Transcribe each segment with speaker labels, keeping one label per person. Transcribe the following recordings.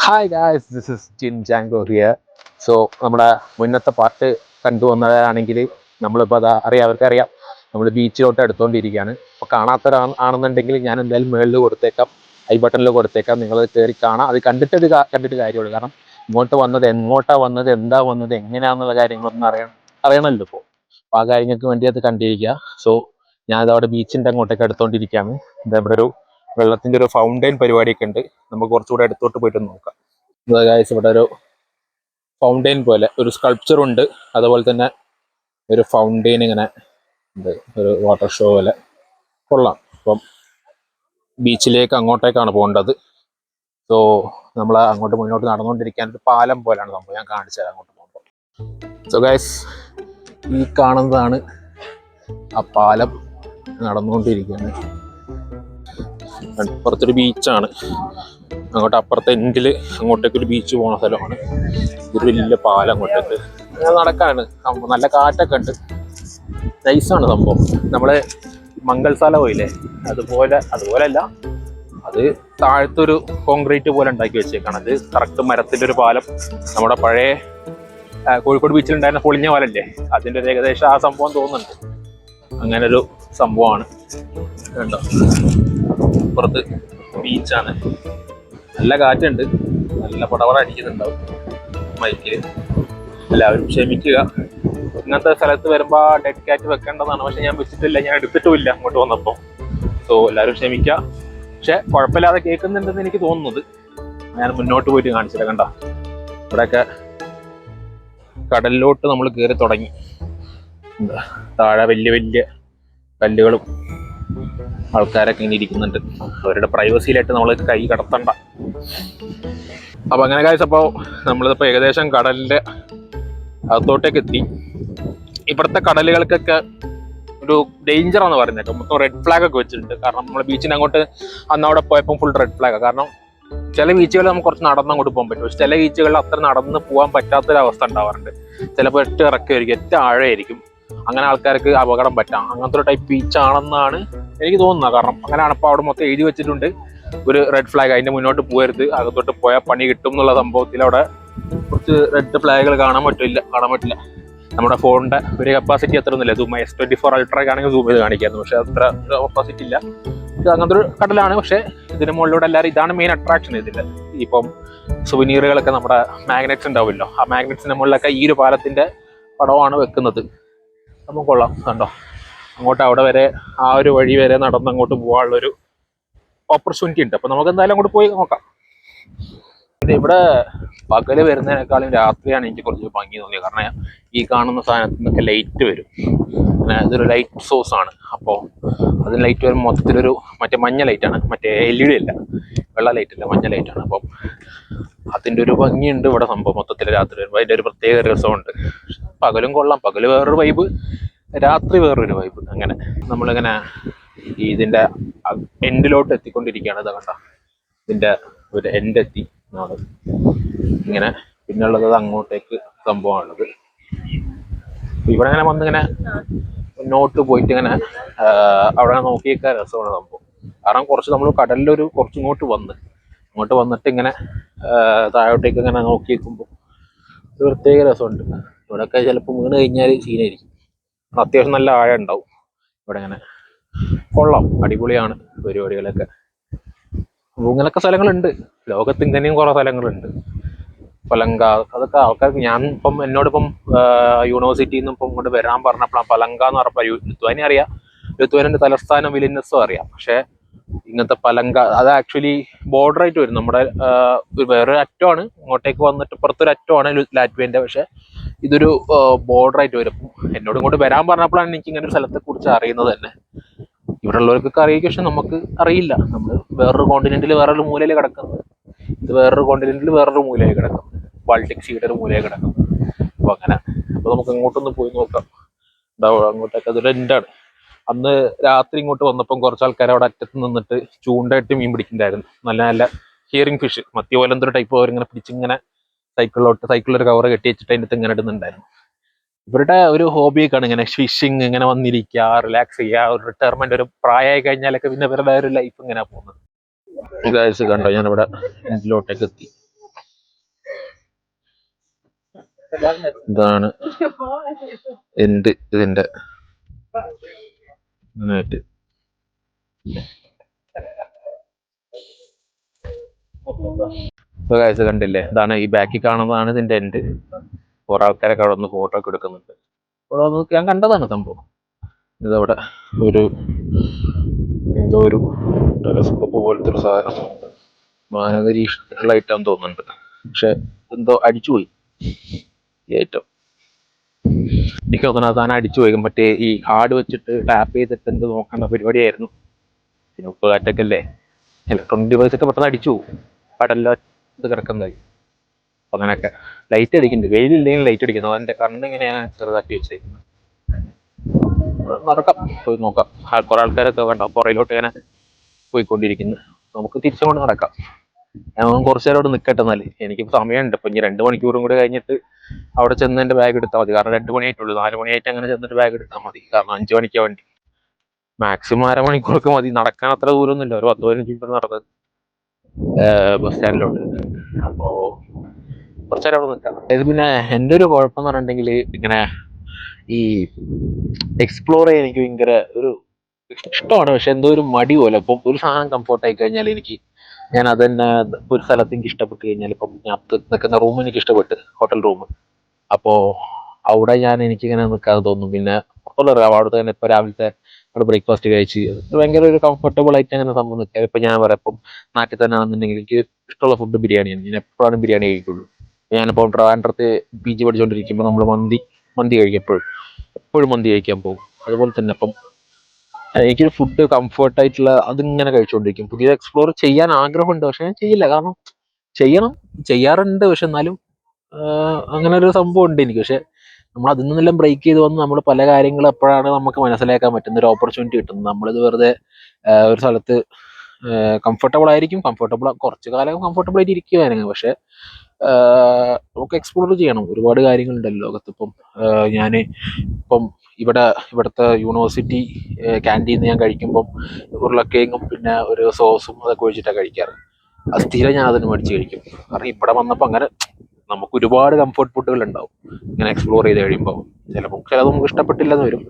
Speaker 1: Hi guys, this is ജിൻ ജാങ്കോ here. So നമ്മുടെ മുന്നത്തെ പാട്ട് കണ്ടുവന്നതാണെങ്കിൽ നമ്മളിപ്പോൾ അവർക്കറിയാം നമ്മൾ ബീച്ചിലോട്ട് എടുത്തുകൊണ്ടിരിക്കുകയാണ്. അപ്പോൾ കാണാത്തവരാണെന്നുണ്ടെങ്കിൽ ഞാൻ എന്തായാലും മുകളിൽ കൊടുത്തേക്കാം, ഐ ബട്ടണിൽ കൊടുത്തേക്കാം. നിങ്ങൾ കയറി കാണാം. അത് കണ്ടിട്ട് കാര്യമുള്ളൂ. കാരണം ഇങ്ങോട്ട് വന്നത് എങ്ങോട്ടാണ് വന്നത്, എന്താ വന്നത്, എങ്ങനെയാണെന്നുള്ള കാര്യങ്ങളൊന്നും അറിയണമല്ലോ. ഇപ്പോൾ അപ്പോൾ ആ കാര്യങ്ങൾക്ക് വേണ്ടി അത് കണ്ടിരിക്കുക. സോ ഞാനതവിടെ ബീച്ചിൻ്റെ അങ്ങോട്ടേക്ക് എടുത്തുകൊണ്ടിരിക്കുകയാണ്. ഇവിടെ ഒരു വെള്ളത്തിൻ്റെ ഒരു ഫൗണ്ടെയിൻ പരിപാടിയൊക്കെ ഉണ്ട്. നമുക്ക് കുറച്ചുകൂടെ അടുത്തോട്ട് പോയിട്ട് നോക്കാം. ഗായ്സ്, ഇവിടെ ഒരു ഫൗണ്ടെയിൻ പോലെ ഒരു സ്കൾപ്ചർ ഉണ്ട്. അതുപോലെ തന്നെ ഒരു ഫൗണ്ടെയിൻ ഇങ്ങനെ ഉണ്ട്, ഒരു വാട്ടർ ഷോ പോലെ. കൊള്ളാം. അപ്പം ബീച്ചിലേക്ക് അങ്ങോട്ടേക്കാണ് പോകേണ്ടത്. സോ നമ്മൾ അങ്ങോട്ട് മുന്നോട്ട് നടന്നുകൊണ്ടിരിക്കാൻ ഒരു പാലം പോലെയാണ് സംഭവം. ഞാൻ കാണിച്ചു തരാം അങ്ങോട്ട് പോകുമ്പോൾ. സോ ഗായ്സ്, ഈ കാണുന്നതാണ് ആ പാലം. നടന്നുകൊണ്ടിരിക്കുകയാണ്. അപ്പുറത്തൊരു ബീച്ചാണ്. അങ്ങോട്ട് അപ്പുറത്തെ എൻഡിൽ അങ്ങോട്ടേക്ക് ഒരു ബീച്ച് പോകുന്ന സ്ഥലമാണ്. ഒരു വലിയ പാലം അങ്ങോട്ടേക്ക് നടക്കാണ്. നല്ല കാറ്റൊക്കെ ഉണ്ട്. നൈസാണ് സംഭവം. നമ്മള് മംഗൾസാല പോയില്ലേ, അതുപോലെയല്ല, അത് താഴത്തൊരു കോൺക്രീറ്റ് പോലെ ഉണ്ടാക്കി വെച്ചേക്കാണ്. അത് കറക്റ്റ് മരത്തിൻ്റെ ഒരു പാലം. നമ്മുടെ പഴയ കോഴിക്കോട് ബീച്ചിൽ ഉണ്ടായിരുന്ന പൊളിഞ്ഞ പാലല്ലേ, അതിൻ്റെ ഒരു ഏകദേശം ആ സംഭവം തോന്നുന്നുണ്ട്. അങ്ങനൊരു സംഭവമാണ്. കണ്ടോ, പുറത്ത് ബീച്ചാണ്. നല്ല കാറ്റുണ്ട്, നല്ല പടവട അടിക്കുന്നുണ്ടാവും മൈക്കിൽ. എല്ലാവരും ക്ഷമിക്കുക. ഇങ്ങനത്തെ സ്ഥലത്ത് വരുമ്പോൾ ഡെഡ് കാറ്റ് വെക്കേണ്ടതാണ്. പക്ഷെ ഞാൻ വെച്ചിട്ടില്ല, ഞാൻ എടുത്തിട്ടുമില്ല അങ്ങോട്ട് വന്നപ്പോൾ. സോ എല്ലാവരും ക്ഷമിക്കുക. പക്ഷെ കുഴപ്പമില്ലാതെ കേൾക്കുന്നുണ്ടെന്ന് എനിക്ക് തോന്നുന്നത്. ഞാൻ മുന്നോട്ട് പോയിട്ട് കാണിച്ചില്ല. കണ്ട, ഇവിടെയൊക്കെ കടലിലോട്ട് നമ്മൾ കയറി തുടങ്ങി. താഴെ വലിയ വലിയ കല്ലുകളും ആൾക്കാരൊക്കെ ഇങ്ങനെ ഇരിക്കുന്നുണ്ട്. അവരുടെ പ്രൈവസിയിലായിട്ട് നമ്മൾ കൈ കടത്തണ്ട. അപ്പൊ അങ്ങനെ ഗായ്സ്, അപ്പോൾ നമ്മളിപ്പോൾ ഏകദേശം കടലിന്റെ അകത്തോട്ടേക്ക് എത്തി. ഇവിടുത്തെ കടലുകൾക്കൊക്കെ ഒരു ഡേഞ്ചർ എന്ന് പറയുന്നത് മൊത്തം റെഡ് ഫ്ലാഗ് ഒക്കെ വെച്ചിട്ടുണ്ട്. കാരണം നമ്മൾ ബീച്ചിന് അങ്ങോട്ട് അന്ന് അവിടെ പോയപ്പോൾ ഫുൾ റെഡ് ഫ്ലാഗ്. കാരണം ചില ബീച്ചുകളിൽ നമുക്ക് കുറച്ച് നടന്നങ്ങോട്ട് പോകാൻ പറ്റും. പക്ഷെ ചില ബീച്ചുകളിൽ അത്ര നടന്ന് പോകാൻ പറ്റാത്തൊരവസ്ഥ ഉണ്ടാവാറുണ്ട്. ചിലപ്പോൾ ഇറക്കമായിരിക്കും, ആഴമായിരിക്കും. അങ്ങനെ ആൾക്കാർക്ക് അപകടം പറ്റാം. അങ്ങനത്തെ ഒരു ടൈപ്പ് ബീച്ചാണെന്നാണ് എനിക്ക് തോന്നുന്നത്. കാരണം അങ്ങനെയാണ്. ഇപ്പോൾ അവിടെ മൊത്തം എഴുതി വെച്ചിട്ടുണ്ട് ഒരു റെഡ് ഫ്ലാഗ്, അതിന്റെ മുന്നോട്ട് പോകരുത്, അകത്തോട്ട് പോയാൽ പണി കിട്ടും എന്നുള്ള സംഭവത്തിൽ അവിടെ കുറച്ച് റെഡ് ഫ്ലാഗുകൾ കാണാൻ പറ്റില്ല. നമ്മുടെ ഫോണിന്റെ ഒരു കപ്പാസിറ്റി അത്ര ഒന്നുമില്ല. സൂം S24 Ultra ആണെങ്കിൽ സൂം ചെയ്ത് കാണിക്കായിരുന്നു. പക്ഷെ അത്ര കപ്പാസിറ്റി ഇല്ല. ഇത് അങ്ങനത്തെ ഒരു കടലാണ്. പക്ഷെ ഇതിന് മുകളിലൂടെ എല്ലാവരും, ഇതാണ് മെയിൻ അട്രാക്ഷൻ ഇതിൽ. ഇപ്പം സുവനീറുകളൊക്കെ നമ്മുടെ മാഗ്നറ്റ്സ് ഉണ്ടാവുമല്ലോ, ആ മാഗ്നറ്റ്സിന്റെ മുകളിലൊക്കെ ഈ ഒരു പാലത്തിന്റെ പടമാണ് വെക്കുന്നത്. നമുക്ക് കൊള്ളാം. കണ്ടോ, അങ്ങോട്ട് അവിടെ വരെ ആ ഒരു വഴി വരെ നടന്ന് അങ്ങോട്ട് പോകാനുള്ളൊരു ഓപ്പർച്യൂണിറ്റി ഉണ്ട്. അപ്പൊ നമുക്ക് എന്തായാലും അങ്ങോട്ട് പോയി നോക്കാം. പിന്നെ ഇവിടെ പകല് വരുന്നതിനേക്കാളും രാത്രിയാണ് എനിക്ക് കുറച്ച് ഭംഗി തോന്നിയത്. കാരണം ഈ കാണുന്ന സാധനത്തിൽ നിന്നൊക്കെ ലൈറ്റ് വരും. ഇതൊരു ലൈറ്റ് സോഴ്സ് ആണ്. അപ്പോൾ അതിന് ലൈറ്റ് വരുമ്പോൾ മൊത്തത്തിലൊരു മറ്റേ മഞ്ഞ ലൈറ്റാണ്, മറ്റേ LED അല്ല, വെള്ള ലൈറ്റ് അല്ല, മഞ്ഞ ലൈറ്റാണ്. അപ്പം അതിൻ്റെ ഒരു ഭംഗിയുണ്ട് ഇവിടെ സംഭവം. മൊത്തത്തിൽ രാത്രി വരുമ്പോൾ അതിൻ്റെ ഒരു പ്രത്യേക രസമുണ്ട്. പകലും കൊള്ളാം, പകല് വേറൊരു വൈബ്, രാത്രി വേറൊരു വൈബ്. അങ്ങനെ നമ്മളിങ്ങനെ ഇതിൻ്റെ എൻഡിലോട്ട് എത്തിക്കൊണ്ടിരിക്കുകയാണ്. ഇതാ കണ്ട, ഇതിൻ്റെ ഒരു എൻഡ് എത്തി നാളെ. ഇങ്ങനെ പിന്നുള്ളത് അങ്ങോട്ടേക്ക് സംഭവമാണുള്ളത്. ഇവിടെ ഇങ്ങനെ വന്നിങ്ങനെ മുന്നോട്ട് പോയിട്ട് ഇങ്ങനെ അവിടെ നോക്കിയേക്കാൻ രസമാണ് സംഭവം. കാരണം കുറച്ച് നമ്മൾ കടലിലൊരു കുറച്ചിങ്ങോട്ട് വന്നിട്ട് ഇങ്ങനെ താഴോട്ടേക്ക് ഇങ്ങനെ നോക്കി നിൽക്കുമ്പോൾ ഒരു പ്രത്യേക രസമുണ്ട്. ഇവിടെയൊക്കെ ചിലപ്പോൾ വീണ് കഴിഞ്ഞാൽ സീനായിരിക്കും. അത്യാവശ്യം നല്ല ആഴം ഉണ്ടാവും ഇവിടെ. ഇങ്ങനെ കൊള്ളാം, അടിപൊളിയാണ് പരിപാടികളൊക്കെ. ഇങ്ങനൊക്കെ സ്ഥലങ്ങളുണ്ട് ലോകത്ത്, ഇങ്ങനെയും കുറേ സ്ഥലങ്ങളുണ്ട്. പലങ്ക, അതൊക്കെ ആൾക്കാർക്ക്, ഞാൻ ഇപ്പം എന്നോടിപ്പം യൂണിവേഴ്സിറ്റിയിൽ നിന്ന് ഇപ്പം ഇങ്ങോട്ട് വരാൻ പറഞ്ഞപ്പോഴാണ് പലങ്ക എന്ന് പറഞ്ഞപ്പോൾ ലിത്വാനിയ അറിയാം, ലിത്വാനിയൻ്റെ തലസ്ഥാനം വിലിനസും അറിയാം. പക്ഷേ ഇങ്ങനത്തെ പലങ്ക അത് ആക്ച്വലി ബോർഡറായിട്ട് വരും. നമ്മുടെ വേറൊരു അറ്റമാണ്, ഇങ്ങോട്ടേക്ക് വന്നിട്ട് ഇപ്പുറത്തൊരു അറ്റമാണ് ലാറ്റ്വിയൻ്റെ. പക്ഷെ ഇതൊരു ബോർഡറായിട്ട് വരും. എന്നോട് ഇങ്ങോട്ട് വരാൻ പറഞ്ഞപ്പോഴാണ് എനിക്ക് ഇങ്ങനെ ഒരു സ്ഥലത്തെ കുറിച്ച് അറിയുന്നത് തന്നെ. ഇവിടെ ഉള്ളവർക്കൊക്കെ അറിയിക്കും, പക്ഷെ നമുക്ക് അറിയില്ല. നമ്മൾ വേറൊരു കോണ്ടിനെന്റിൽ വേറൊരു മൂലയിൽ കിടക്കുന്നത്, ഇത് വേറൊരു കോണ്ടിനെന്റിൽ വേറൊരു മൂലയിൽ കിടക്കും, ബാൾട്ടിക് സീയുടെ ഒരു മൂലയിൽ കിടക്കും. അപ്പോൾ അങ്ങനെ, അപ്പോൾ നമുക്ക് ഇങ്ങോട്ടൊന്ന് പോയി നോക്കാം. ഉണ്ടാവും അങ്ങോട്ടേക്ക്, അതൊരു എൻഡാണ്. അന്ന് രാത്രി ഇങ്ങോട്ട് വന്നപ്പം കുറച്ച് ആൾക്കാർ അവിടെ അറ്റത്ത് നിന്നിട്ട് ചൂണ്ടയിട്ട് മീൻ പിടിക്കുന്നുണ്ടായിരുന്നു. നല്ല നല്ല ഹിയറിംഗ് ഫിഷ്, മത്തി പോലെ എന്തൊരു ടൈപ്പ് അവരിങ്ങനെ പിടിച്ചിങ്ങനെ സൈക്കിളൊരു കവർ കെട്ടി വെച്ചിട്ട് അതിൻ്റെ ഇങ്ങനെ ഇടുന്നുണ്ടായിരുന്നു. ഇവരുടെ ഒരു ഹോബിയൊക്കെയാണ് ഇങ്ങനെ ഫിഷിങ്, ഇങ്ങനെ വന്നിരിക്കുക, റിലാക്സ് ചെയ്യുക, ഒരു റിട്ടയർമെന്റ്, ഒരു പ്രായമായി കഴിഞ്ഞാലൊക്കെ പിന്നെ ഇവരുടെ ഒരു ലൈഫ് ഇങ്ങനെ പോകുന്നത്. കണ്ടോ, ഞാനിവിടെ ഇതിലോട്ടേക്ക് എത്തി. ഇതാണ് എൻഡ് ഇതിന്റെ നെറ്റ്. കാഴ്ച കണ്ടില്ലേ, ഇതാണ് ഈ ബാക്കിൽ കാണുന്നതാണ് ഇതിന്റെ എൻഡ്. കുറെ ആൾക്കാരൊക്കെ അവിടെ നിന്ന് ഫോട്ടോ ഒക്കെ എടുക്കുന്നുണ്ട്. അവിടെ ഞാൻ കണ്ടതാണ് സംഭവം. ഇതവിടെ ഒരു എന്തോ ഒരു ടെലസ്കോപ്പ് പോലത്തെ ഒരു സാധനം മാനവരീക്ഷണങ്ങളായിട്ടാന്ന് തോന്നുന്നുണ്ട്. പക്ഷെ എന്തോ അടിച്ചുപോയി ഏറ്റവും. എനിക്ക് തോന്നുന്നു ആ സാധനം അടിച്ചുപോയി. മറ്റേ ഈ ഹാർഡ് വെച്ചിട്ട് ടാപ്പ് ചെയ്തിട്ട് എന്ത് നോക്കേണ്ട പരിപാടിയായിരുന്നു. പിന്നെ ഉപ്പ് കാറ്റൊക്കെ അല്ലേ, ഇലക്ട്രോണിക് ഡിവൈസ് ഒക്കെ പെട്ടെന്ന് അടിച്ചു പോകും. പടെല്ലാം ഇത് കിടക്കുന്നതായി. അപ്പൊ അങ്ങനെയൊക്കെ ലൈറ്റ് അടിക്കുന്നുണ്ട്. വെയിലില്ലെങ്കിൽ ലൈറ്റ് അടിക്കുന്നു. അതിന്റെ കണ്ണിങ്ങനെ ചെറുതാക്കി വെച്ചേക്കുന്നു. നടക്കാം, പോയി നോക്കാം. കുറെ ആൾക്കാരൊക്കെ വേണ്ട പുറയിലോട്ട് ഇങ്ങനെ പോയിക്കൊണ്ടിരിക്കുന്നു. നമുക്ക് തിരിച്ചുകൊണ്ട് നടക്കാം. ഞാൻ കുറച്ചു നേരം അവിടെ നിൽക്കട്ടെ. എന്നാല് എനിക്ക് സമയമുണ്ട്. ഇപ്പൊ ഇനി 2 മണിക്കൂറും കൂടെ കഴിഞ്ഞിട്ട് അവിടെ ചെന്ന് എന്റെ ബാഗ് എടുത്താൽ മതി. കാരണം 2 മണിയായിട്ടുള്ളൂ. 4 മണിയായിട്ട് അങ്ങനെ ചെന്നിട്ട് ബാഗ് എടുത്താൽ മതി. കാരണം 5 മണിക്കാ വണ്ടി. മാക്സിമം 1/2 മണിക്കൂറൊക്കെ മതി. നടക്കാൻ അത്ര ദൂരമൊന്നുമില്ല. ഒരു 10-15 മിനിറ്റ് നടന്നത് ബസ് സ്റ്റാൻഡിലോട്ട്. അപ്പോ കുറച്ചേരം അവിടെ നിൽക്കാം. ഇത് പിന്നെ എൻ്റെ ഒരു കുഴപ്പം എന്ന് പറഞ്ഞിട്ടുണ്ടെങ്കിൽ ഇങ്ങനെ ഈ എക്സ്പ്ലോർ ചെയ്യാൻ എനിക്ക് ഭയങ്കര ഒരു ഇഷ്ടമാണ്. പക്ഷെ എന്തോ ഒരു മടി പോലെ. ഇപ്പം ഒരു സാധനം കംഫോർട്ട് ആയി കഴിഞ്ഞാൽ ഞാൻ അതന്നെ ഒരു സ്ഥലത്ത് എനിക്ക് ഇഷ്ടപ്പെട്ട് കഴിഞ്ഞാൽ, ഇപ്പം ഞാൻ നിൽക്കുന്ന റൂം എനിക്ക് ഇഷ്ടപ്പെട്ട്, ഹോട്ടൽ റൂം. അപ്പോൾ അവിടെ എനിക്കിങ്ങനെ നിൽക്കാതെ തോന്നും. പിന്നെ അവിടുത്തെ തന്നെ ഇപ്പം രാവിലത്തെ അവിടെ ബ്രേക്ക്ഫാസ്റ്റ് കഴിച്ച് ഭയങ്കര ഒരു കംഫർട്ടബിൾ ആയിട്ട് അങ്ങനെ സംഭവം നിൽക്കാം. ഇപ്പം ഞാൻ പറയാം, ഇപ്പം നാട്ടിൽ തന്നെ ആണെന്നുണ്ടെങ്കിൽ എനിക്ക് ഇഷ്ടമുള്ള ഫുഡ് ബിരിയാണിയാണ്. ഞാൻ എപ്പോഴാണ് ബിരിയാണി കഴിക്കുള്ളൂ. ഞാനിപ്പോൾ ട്രിവാൻഡ്രത്ത് PG പഠിച്ചുകൊണ്ടിരിക്കുമ്പോൾ നമ്മൾ മന്തി കഴിക്കും. എപ്പോഴും മന്തി കഴിക്കാൻ പോകും. അതുപോലെ തന്നെ അപ്പം എനിക്കൊരു ഫുഡ് കംഫർട്ടായിട്ടുള്ള അതിങ്ങനെ കഴിച്ചുകൊണ്ടിരിക്കും. പുതിയ എക്സ്പ്ലോർ ചെയ്യാൻ ആഗ്രഹമുണ്ട്, പക്ഷെ ഞാൻ ചെയ്യില്ല. കാരണം ചെയ്യാറുണ്ട്. പക്ഷെ എന്നാലും അങ്ങനെ ഒരു സംഭവം ഉണ്ട് എനിക്ക്. പക്ഷെ നമ്മൾ അതിൽ നിന്നെല്ലാം ബ്രേക്ക് ചെയ്ത് വന്ന് നമ്മൾ പല കാര്യങ്ങളും എപ്പോഴാണ് നമുക്ക് മനസ്സിലാക്കാൻ പറ്റുന്ന ഒരു ഓപ്പർച്യൂണിറ്റി കിട്ടുന്നത്. നമ്മളിത് വെറുതെ ഒരു സ്ഥലത്ത് കംഫർട്ടബിൾ ആയിരിക്കും. കുറച്ചു കാലം കംഫർട്ടബിൾ ആയിട്ട് ഇരിക്കുവായിരുന്നു. പക്ഷെ നമുക്ക് എക്സ്പ്ലോർ ചെയ്യണം. ഒരുപാട് കാര്യങ്ങളുണ്ടല്ലോ ലോകത്ത്. ഇപ്പം ഇപ്പം ഇവിടുത്തെ യൂണിവേഴ്സിറ്റി ക്യാൻറ്റീന്ന് ഞാൻ കഴിക്കുമ്പം ഉരുളക്കിഴങ്ങും പിന്നെ ഒരു സോസും അതൊക്കെ ഒഴിച്ചിട്ടാണ് കഴിക്കാറ്. അത് സ്ഥിരം ഞാൻ അതിന് മേടിച്ച് കഴിക്കും. കാരണം ഇവിടെ വന്നപ്പോൾ അങ്ങനെ നമുക്ക് ഒരുപാട് കംഫർട്ട് ഫുഡുകൾ ഉണ്ടാവും ഇങ്ങനെ എക്സ്പ്ലോർ ചെയ്ത് കഴിയുമ്പോൾ. ചിലത് നമുക്ക് ഇഷ്ടപ്പെട്ടില്ലെന്ന് വരും.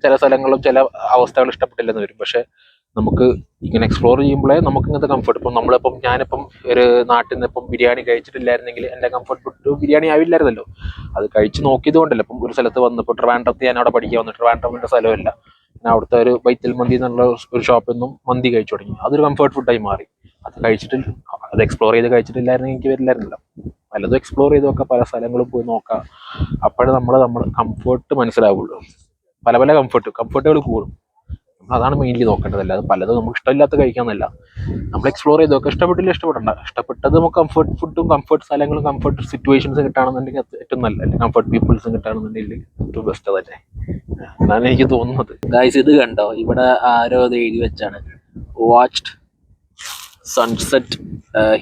Speaker 1: ചില സ്ഥലങ്ങളും ചില അവസ്ഥകൾ ഇഷ്ടപ്പെട്ടില്ലെന്ന് വരും. പക്ഷെ നമുക്ക് ഇങ്ങനെ എക്സ്പ്ലോർ ചെയ്യുമ്പോഴേ നമുക്ക് ഇങ്ങനത്തെ കംഫർട്ട്. ഇപ്പം ഞാനിപ്പം ഒരു നാട്ടിൽ നിന്ന് ഇപ്പം ബിരിയാണി കഴിച്ചിട്ടില്ലായിരുന്നെങ്കിൽ എൻ്റെ കംഫർട്ട് ഫുഡ് ബിരിയാണി ആവില്ലായിരുന്നല്ലോ. അത് കഴിച്ച് നോക്കിയത് കൊണ്ടല്ലോ. ഇപ്പം ഒരു സ്ഥലത്ത് വന്നപ്പോൾ ട്രിവാൻഡ്രത്ത് ഞാൻ അവിടെ പഠിക്കാൻ വന്നു. ട്രിവാൻഡ്രമിൻ്റെ സ്ഥലമല്ല, ഞാൻ അവിടുത്തെ ഒരു ബൈത്തൽ മന്തി എന്നുള്ള ഒരു ഷോപ്പിൽ നിന്നും മന്തി കഴിച്ചു തുടങ്ങി. അതൊരു കംഫർട്ട് ഫുഡായി മാറി. അത് എക്സ്പ്ലോർ ചെയ്ത് കഴിച്ചിട്ടില്ലായിരുന്നെങ്കിൽ എനിക്ക് വരില്ലായിരുന്നല്ലോ. പലതും എക്സ്പ്ലോർ ചെയ്ത് നോക്കാം, പല സ്ഥലങ്ങളും പോയി നോക്കാം. അപ്പോഴേ നമ്മൾ കംഫർട്ട് മനസ്സിലാവുള്ളൂ. പല കംഫർട്ടുകൾ കൂടും. അതാണ് മെയിൻലി നോക്കേണ്ടതല്ല. അത് പലതും നമുക്ക് ഇഷ്ടമില്ലാത്ത കഴിക്കാമെന്നല്ല. നമ്മൾ എക്സ്പ്ലോർ ചെയ്ത് നോക്കുക. ഇഷ്ടപ്പെടണ്ട. ഇഷ്ടപ്പെട്ടത് നമുക്ക് കംഫർട്ട് ഫുഡും കംഫർട്ട് സ്ഥലങ്ങളും കംഫർട്ട് സിറ്റുവേഷൻസും കിട്ടുകയാണെന്നുണ്ടെങ്കിൽ ഏറ്റവും നല്ലതല്ലേ. കംഫർട്ട് പീപ്പിൾസും കിട്ടുകയാണെന്നുണ്ടെങ്കിൽ ഏറ്റവും ബെസ്റ്റ് തന്നെ എന്നാണ് എനിക്ക് തോന്നുന്നത്. ഗായ്സ്, ഇത് കണ്ടോ? ഇവിടെ ആരോ അത് എഴുതി വെച്ചാണ്, വാച്ച്ഡ് സൺസെറ്റ്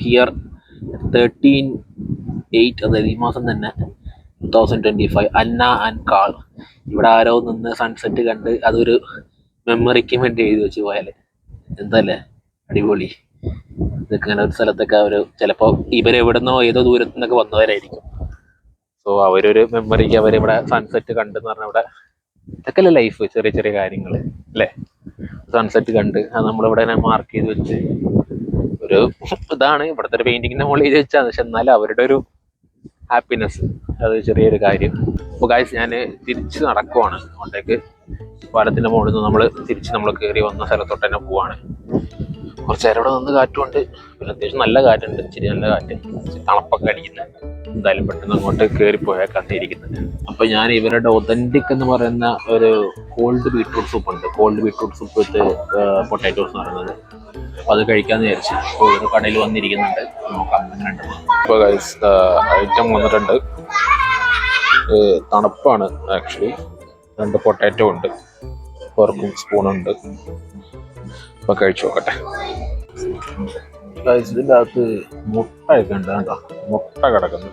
Speaker 1: ഹിയർ 13/8, അതായത് ഈ മാസം തന്നെ 2025, അന്ന ആൻഡ് കാൾ. ഇവിടെ ആരോ നിന്ന് സൺസെറ്റ് കണ്ട് അതൊരു മെമ്മറിക്ക് വേണ്ടി എഴുതി വെച്ച് പോയാല് എന്തല്ലേ അടിപൊളി. ഇതൊക്കെ ഇങ്ങനെ ഒരു സ്ഥലത്തൊക്കെ ചിലപ്പോൾ ഇവരെവിടുന്നോ ഏതോ ദൂരത്തു നിന്നൊക്കെ വന്നവരായിരിക്കും. സോ അവരൊരു മെമ്മറിക്ക് അവരിവിടെ സൺസെറ്റ് കണ്ടെന്ന് പറഞ്ഞാൽ ഇവിടെ ഇതൊക്കെ അല്ലേ ലൈഫ്. ചെറിയ ചെറിയ കാര്യങ്ങൾ അല്ലേ. സൺസെറ്റ് കണ്ട് അത് നമ്മളിവിടെ മാർക്ക് ചെയ്ത് വെച്ച് ഒരു ഇതാണ് ഇവിടുത്തെ ഒരു പെയിന്റിങ്ങിന്റെ മുകളിൽ എഴുതി വെച്ചാൽ. പക്ഷെ എന്നാലും അവരുടെ ഒരു ഹാപ്പിനെസ് അത് ചെറിയൊരു കാര്യം. അപ്പോൾ ഗായ്സ്, ഞാൻ തിരിച്ച് നടക്കുവാണ് അങ്ങോട്ടേക്ക്. പാലത്തിന്റെ മുകളിൽ നിന്ന് നമ്മൾ കയറി വന്ന സ്ഥലത്തോട്ട് തന്നെ പോവാണ്. കുറച്ച് നേരം ഇവിടെ നിന്ന് കാറ്റുണ്ട്. പിന്നെ അത്യാവശ്യം നല്ല കാറ്റുണ്ട്. ഇച്ചിരി നല്ല കാറ്റ്, തണുപ്പൊക്കെ അടിക്കുന്നത്. എന്തായാലും പെട്ടെന്ന് അങ്ങോട്ട് കയറിപ്പോയേക്കാണ് ഇരിക്കുന്നത്. അപ്പൊ ഞാൻ ഇവരുടെ ഒതന്റിക് എന്ന് പറയുന്ന ഒരു കോൾഡ് ബീട്രൂട്ട് സൂപ്പ് ഉണ്ട്. കോൾഡ് ബീട്രൂട്ട് സൂപ്പ് വിത്ത് പൊട്ടാറ്റോസ് എന്ന് പറയുന്നത്. അപ്പൊ അത് കഴിക്കാന്ന് വിചാരിച്ചു. അപ്പോൾ ഒരു കടയിൽ വന്നിരിക്കുന്നുണ്ട്. നോക്കാം എങ്ങനെയുണ്ട്. അപ്പോൾ ഗൈസ്, ഐറ്റം വന്നിട്ടുണ്ട്. തണുപ്പാണ് ആക്ച്വലി. 2 പൊട്ടാറ്റോ ഉണ്ട്, ഫോർക്കും സ്പൂണുണ്ട്. അപ്പൊ കഴിച്ചു നോക്കട്ടെ. ഇതിൻ്റെ അകത്ത് മുട്ടയൊക്കെ ഉണ്ട് കേട്ടോ. മുട്ട കിടക്കുന്നു.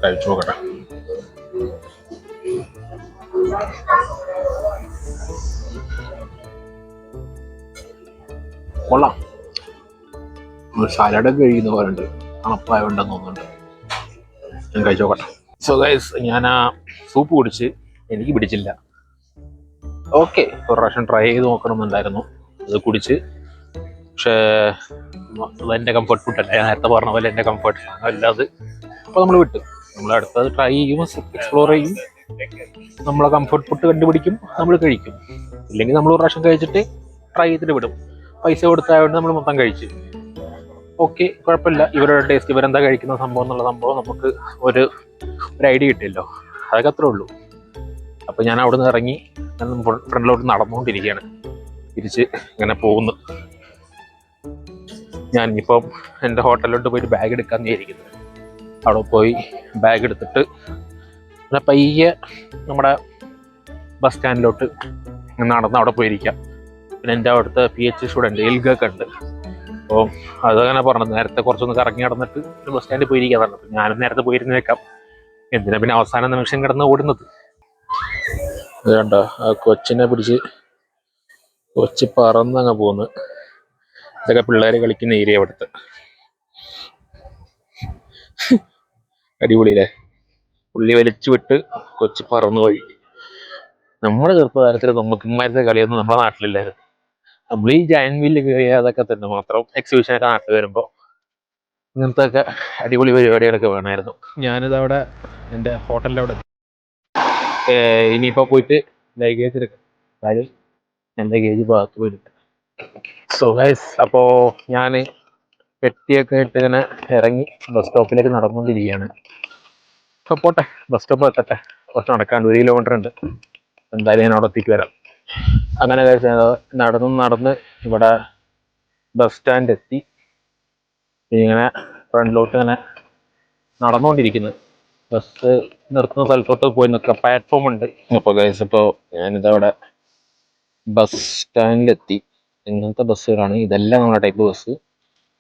Speaker 1: കഴിച്ചു നോക്കട്ടെ. കൊള്ളാം. സാലഡൊക്കെ കഴിക്കുന്ന പോലെ ഉണ്ട്. തണുപ്പായോണ്ടെന്ന് തോന്നുന്നുണ്ട്. ഞാൻ കഴിച്ചു നോക്കട്ടെ. സോ ഗൈസ്, ഞാൻ ആ സൂപ്പ് കുടിച്ച് എനിക്ക് പിടിച്ചില്ല. ഓക്കെ, ഒരു പ്രാവശ്യം ട്രൈ ചെയ്ത് നോക്കണമെന്നുണ്ടായിരുന്നു. അത് കുടിച്ച്, പക്ഷേ അതെൻ്റെ കംഫർട്ട് ഫുഡല്ല. ഞാൻ നേരത്തെ പറഞ്ഞ പോലെ എൻ്റെ കംഫർട്ട് അല്ലാതെ. അപ്പോൾ നമ്മൾ വിട്ട്, നമ്മൾ അടുത്തത് ട്രൈ ചെയ്യും, എക്സ്പ്ലോർ ചെയ്യും, നമ്മളെ കംഫർട്ട് ഫുഡ് കണ്ടുപിടിക്കും, നമ്മൾ കഴിക്കും. ഇല്ലെങ്കിൽ നമ്മൾ ഒരു പ്രാവശ്യം കഴിച്ചിട്ട് ട്രൈ ചെയ്തിട്ട് വിടും. പൈസ കൊടുത്തായതുകൊണ്ട് നമ്മൾ മൊത്തം കഴിച്ച്. ഓക്കെ, കുഴപ്പമില്ല. ഇവരുടെ ടേസ്റ്റ്, ഇവരെന്താ കഴിക്കുന്ന സംഭവം എന്നുള്ള സംഭവം നമുക്ക് ഒരു ഐഡിയ കിട്ടിയല്ലോ. അതൊക്കെ അത്രേ ഉള്ളൂ. അപ്പോൾ ഞാൻ അവിടെ നിന്ന് ഇറങ്ങി ഫ്രണ്ടിലോട്ട് നടന്നുകൊണ്ടിരിക്കുകയാണ്. തിരിച്ച് ഇങ്ങനെ പോകുന്നു. ഞാൻ ഇനിയിപ്പം എൻ്റെ ഹോട്ടലിലോട്ട് പോയിട്ട് ബാഗ് എടുക്കാൻ വിചാരിക്കുന്നത്. അവിടെ പോയി ബാഗ് എടുത്തിട്ട് പിന്നെ പയ്യെ നമ്മുടെ ബസ് സ്റ്റാൻഡിലോട്ട് നടന്ന് അവിടെ പോയിരിക്കാം. പിന്നെ എൻ്റെ അവിടുത്തെ PH സ്റ്റുഡൻറ്റ് എൽഗൊക്കെ ഉണ്ട്. അപ്പോൾ അതങ്ങനെ പറഞ്ഞത് നേരത്തെ കുറച്ചൊന്ന് കറങ്ങി നടന്നിട്ട് ഒരു ബസ് സ്റ്റാൻഡിൽ പോയിരിക്കാൻ പറഞ്ഞത്. ഞാനും നേരത്തെ പോയിരുന്നേക്കാം, എന്തിനാ പിന്നെ അവസാന നിമിഷം കിടന്ന് ഓടുന്നത്. അത് കണ്ടോ, ആ കൊച്ചിനെ പിടിച്ച് കൊച്ചി പറന്നങ്ങ് പോകുന്നു. ഇതൊക്കെ പിള്ളേർ കളിക്കുന്ന ഏരിയ അവിടുത്തെ. അടിപൊളിയില്ലേ? പുള്ളി വലിച്ചു വിട്ട് കൊച്ചി പറന്നുപോയി. നമ്മുടെ ചെറുപ്പകാലത്തിൽ നമുക്ക് ഇമാരത്തെ കളിയൊന്നും നമ്മുടെ നാട്ടിലില്ലായിരുന്നു. നമ്മൾ ഈ ജയന്റ് വീലിൽ കയറിയ അതൊക്കെ തന്നെ മാത്രം എക്സിബിഷനൊക്കെ നാട്ടിൽ വരുമ്പോൾ ഇങ്ങനത്തെ ഒക്കെ അടിപൊളി പരിപാടികളൊക്കെ വേണമായിരുന്നു. ഞാനിത് അവിടെ എൻ്റെ ഹോട്ടലിൻ്റെ അവിടെ ഇനിയിപ്പോൾ പോയിട്ട് ലഗേജ് എടുക്കാം. കാര്യം ഞാൻ ലഗേജ് ഭാഗത്ത് പോയിട്ട്. സോ ഗൈസ്, അപ്പോൾ ഞാൻ പെട്ടിയൊക്കെ ഇട്ട് ഇങ്ങനെ ഇറങ്ങി ബസ് സ്റ്റോപ്പിലേക്ക് നടന്നുകൊണ്ടിരിക്കുകയാണ്. അപ്പോൾ പോട്ടെ, ബസ് സ്റ്റോപ്പ് എത്തട്ടെ. കുറച്ച് നടക്കാണ്ട്, 1 കിലോമീറ്റർ ഉണ്ട്. എന്തായാലും ഞാൻ അവിടെ എത്തിക്ക് വരാം. അങ്ങനെ നടന്ന് ഇവിടെ ബസ് സ്റ്റാൻഡ് എത്തി. ഇങ്ങനെ ഫ്രണ്ടിലോട്ട് ഇങ്ങനെ നടന്നുകൊണ്ടിരിക്കുന്നത്. ബസ് നിർത്തുന്ന സ്ഥലത്തോട്ട് പോയി നിൽക്കാം, പ്ലാറ്റ്ഫോം ഉണ്ട്. അപ്പോൾ ഗൈസ്, ഇപ്പോൾ ഞാനിതവിടെ ബസ് സ്റ്റാൻഡിലെത്തി. ഇങ്ങനത്തെ ബസ്സുകളാണ് ഇതെല്ലാം, നമ്മുടെ ടൈപ്പ് ബസ്.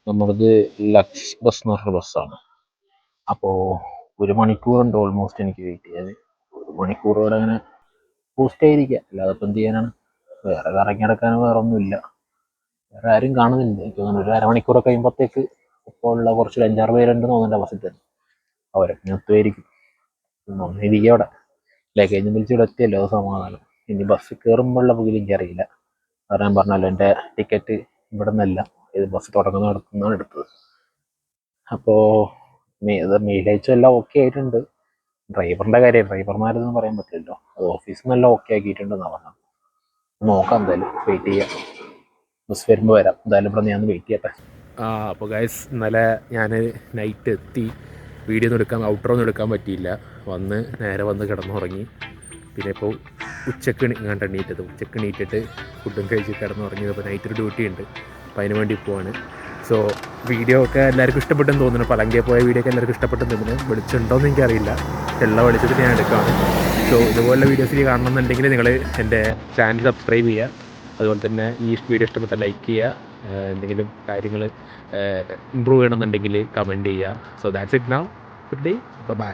Speaker 1: നമ്മളത് ലക്സ് ബസ് എന്ന് പറഞ്ഞ ബസ്സാണ്. അപ്പോൾ 1 മണിക്കൂറുണ്ട് ഓൾമോസ്റ്റ് എനിക്ക് വെയിറ്റ് ചെയ്യാൻ. 1 മണിക്കൂറോടെ അങ്ങനെ പോസ്റ്റ് ആയിരിക്കുക, അല്ലാതെ ഇപ്പം എന്ത് ചെയ്യാനാണ്? വേറെ കറങ്ങി നടക്കാനോ വേറെ ഒന്നുമില്ല. വേറെ ആരും കാണുന്നില്ല. എനിക്ക് തോന്നുന്നു ഒരു അരമണിക്കൂറൊക്കെ കഴിയുമ്പോഴത്തേക്ക് ഇപ്പോൾ ഉള്ള കുറച്ച് 5-6 പേരുണ്ടെന്ന് തോന്നുന്നുണ്ട് ബസ്സിൽ തന്നെ. അവരൊക്കെ നിർത്തുമായിരിക്കും. ഇരിക്കുക അവിടെ. ലഗേജ് വിളിച്ച് ഇവിടെ എത്തിയല്ലോ, സമാധാനം. ഇനി ബസ് കയറുമ്പോഴുള്ള പുകിൽ എനിക്കറിയില്ല. കാരണം ഞാൻ പറഞ്ഞല്ലോ, എൻ്റെ ടിക്കറ്റ് ഇവിടെ നിന്നല്ല, ഇത് ബസ് തുടങ്ങുന്നിടത്തുനിന്നാണ് എടുത്തത്. അപ്പോൾ മെയിലേജും എല്ലാം ഓക്കെ ആയിട്ടുണ്ട്. ഡ്രൈവറിൻ്റെ കാര്യം, ഡ്രൈവർമാരൊന്നും പറയാൻ പറ്റില്ലല്ലോ. അത് ഓഫീസിൽ നിന്നെല്ലാം ഓക്കെ ആക്കിയിട്ടുണ്ടെന്നാണ് പറഞ്ഞത്. നോക്കാം, എന്തായാലും വെയിറ്റ് ചെയ്യാം. ബസ് വരുമ്പോൾ വരാം. എന്തായാലും ഇവിടെ ഞാൻ വെയിറ്റ് ചെയ്യട്ടെ. അപ്പോൾ ഗൈസ്, ഇന്നലെ ഞാൻ നൈറ്റ് എത്തി. വീഡിയോ ഒന്നും എടുക്കാൻ, ഔട്ടറൊന്നും എടുക്കാൻ പറ്റിയില്ല. നേരെ വന്ന് കിടന്നുറങ്ങി. പിന്നെ ഇപ്പോൾ ഉച്ചക്ക് എണീറ്റത്. ഉച്ചക്ക് എണീറ്റിട്ട് ഫുഡും കഴിച്ച് കിടന്നുറങ്ങിയത്. ഇപ്പോൾ നൈറ്റ് ഒരു ഡ്യൂട്ടി ഉണ്ട്, അപ്പോൾ അതിന് വേണ്ടി പോവാണ്. സോ വീഡിയോ ഒക്കെ എല്ലാവർക്കും ഇഷ്ടപ്പെട്ടെന്ന് തോന്നുന്നു. പലങ്കെ പോയ വീഡിയോ ഒക്കെ എല്ലാവർക്കും ഇഷ്ടപ്പെട്ടെന്ന് തോന്നുന്നു. വിളിച്ചിട്ടുണ്ടോയെന്ന് എനിക്കറിയില്ല. എല്ലാ വിളിച്ചിട്ട് ഞാൻ എടുക്കുകയാണ്. സോ ഇതുപോലുള്ള വീഡിയോസിൽ കാണണമെന്നുണ്ടെങ്കിൽ നിങ്ങൾ എൻ്റെ ചാനൽ സബ്സ്ക്രൈബ് ചെയ്യുക. അതുപോലെ തന്നെ ഈ വീഡിയോ ഇഷ്ടപ്പെട്ടാൽ ലൈക്ക് ചെയ്യുക. എന്തെങ്കിലും കാര്യങ്ങൾ ഇമ്പ്രൂവ് ചെയ്യണമെന്നുണ്ടെങ്കിൽ കമൻറ്റ് ചെയ്യുക. So that's it now. Good day, by.